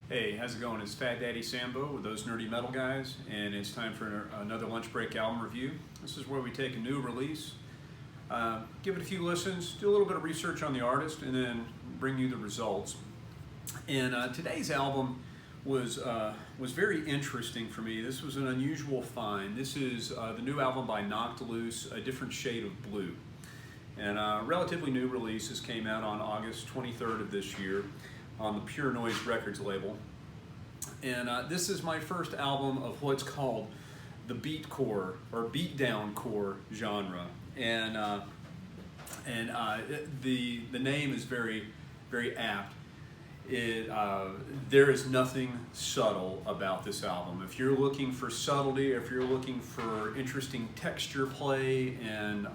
Hey, how's it going? It's Fat Daddy Sambo with Those Nerdy Metal Guys, and it's time for another Lunch Break album review. This is where we take a new release, give it a few listens, do a little bit of research on the artist, and then bring you the results. And today's album was very interesting for me. This was an unusual find. This is the new album by Knocked Loose, A Different Shade of Blue. And relatively new release. This came out on August 23rd of this year on the Pure Noise Records label. And this is my first album of what's called the beatcore or beatdowncore genre. And the name is very apt. There is nothing subtle about this album. If you're looking for subtlety, if you're looking for interesting texture play and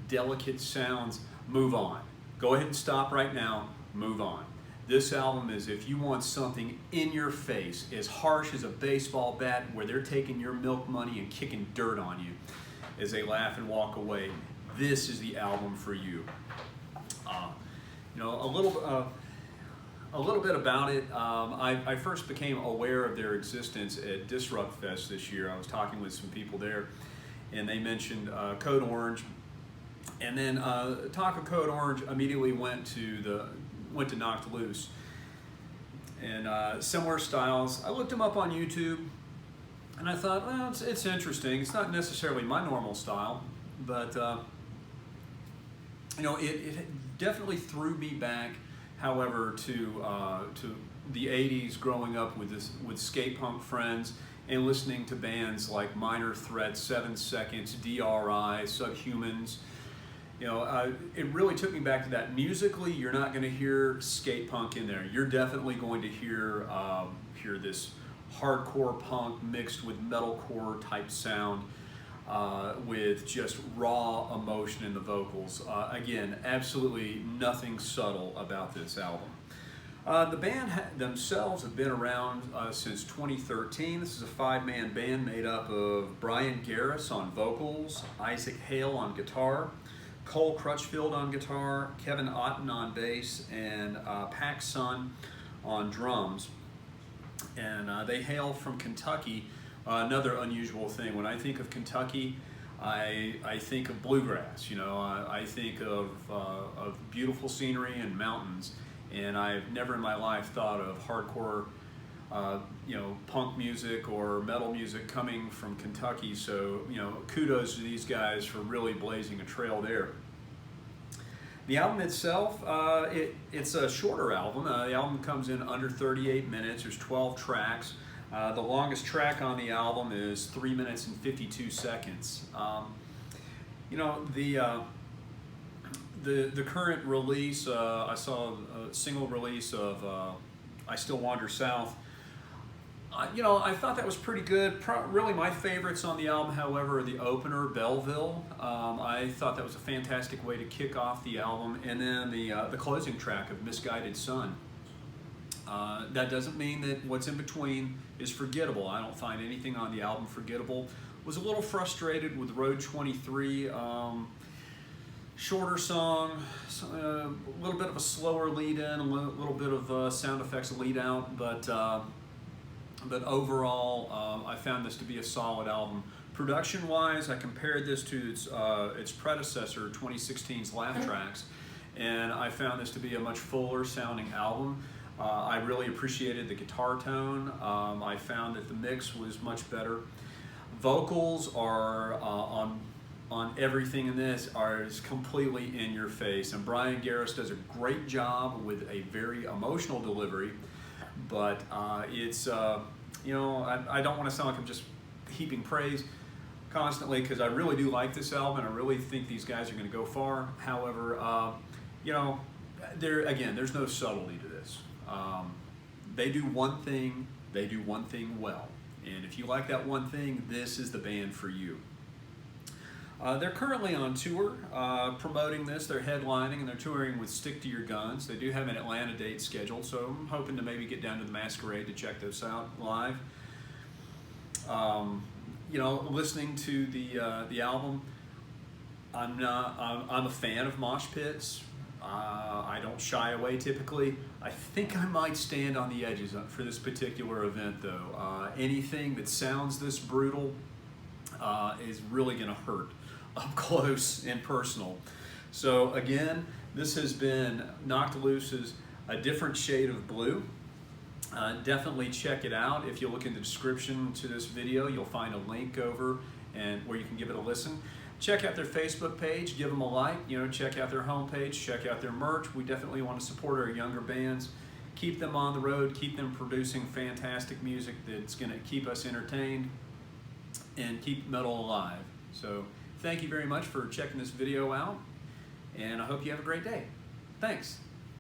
delicate sounds, move on. Go ahead and stop right now. Move on. This album is if you want something in your face, as harsh as a baseball bat, where they're taking your milk money and kicking dirt on you as they laugh and walk away. This is the album for you. A little bit about it. I first became aware of their existence at Disrupt Fest this year. I was talking with some people there, and they mentioned Code Orange. And then talk of Code Orange immediately went to Knocked Loose. And similar styles. I looked them up on YouTube, and I thought, well, it's interesting. It's not necessarily my normal style, but it definitely threw me back. However, to the '80s, growing up with skate punk friends and listening to bands like Minor Threat, 7 Seconds, DRI, Subhumans. It really took me back to that. Musically, you're not going to hear skate punk in there. You're definitely going to hear this hardcore punk mixed with metalcore type sound with just raw emotion in the vocals. Again, absolutely nothing subtle about this album. The band themselves have been around since 2013. This is a 5-man band made up of Brian Garris on vocals, Isaac Hale on guitar, Cole Crutchfield on guitar, Kevin Otten on bass, and Pac Sun on drums. And they hail from Kentucky. Another unusual thing, when I think of Kentucky, I think of bluegrass. I think of beautiful scenery and mountains. And I've never in my life thought of hardcore punk music or metal music coming from Kentucky. So, kudos to these guys for really blazing a trail there. The album itself, it's a shorter album. The album comes in under 38 minutes. There's 12 tracks. The longest track on the album is 3 minutes and 52 seconds. The current release, I saw a single release of I Still Wander South. I thought that was pretty good. Really my favorites on the album, however, are the opener, Belleville. I thought that was a fantastic way to kick off the album. And then the closing track of Misguided Sun. That doesn't mean that what's in between is forgettable. I don't find anything on the album forgettable. Was a little frustrated with Road 23. Shorter song, a little bit of a slower lead in, a little bit of sound effects lead out, but overall, I found this to be a solid album. Production-wise, I compared this to its predecessor, 2016's Laugh Tracks, and I found this to be a much fuller sounding album. I really appreciated the guitar tone. I found that the mix was much better. Vocals are on everything in this is completely in your face, and Brian Garris does a great job with a very emotional delivery. But it's I don't want to sound like I'm just heaping praise constantly, because I really do like this album and I really think these guys are going to go far. However, there's no subtlety to this. They do one thing well, and if you like that one thing, this is the band for you. They're currently on tour promoting this. They're headlining and they're touring with Stick to Your Guns. They do have an Atlanta date scheduled, so I'm hoping to maybe get down to the Masquerade to check those out live. Listening to the album, I'm a fan of mosh pits. I don't shy away typically. I think I might stand on the edges for this particular event though. Anything that sounds this brutal is really going to hurt up close and personal. So again, this has been Knocked Loose's A Different Shade of Blue. Definitely check it out. If you look in the description to this video, you'll find a link over and where you can give it a listen. Check out their Facebook page, give them a like, check out their homepage, check out their merch. We definitely want to support our younger bands, keep them on the road, keep them producing fantastic music that's going to keep us entertained and keep metal alive. So thank you very much for checking this video out, and I hope you have a great day. Thanks.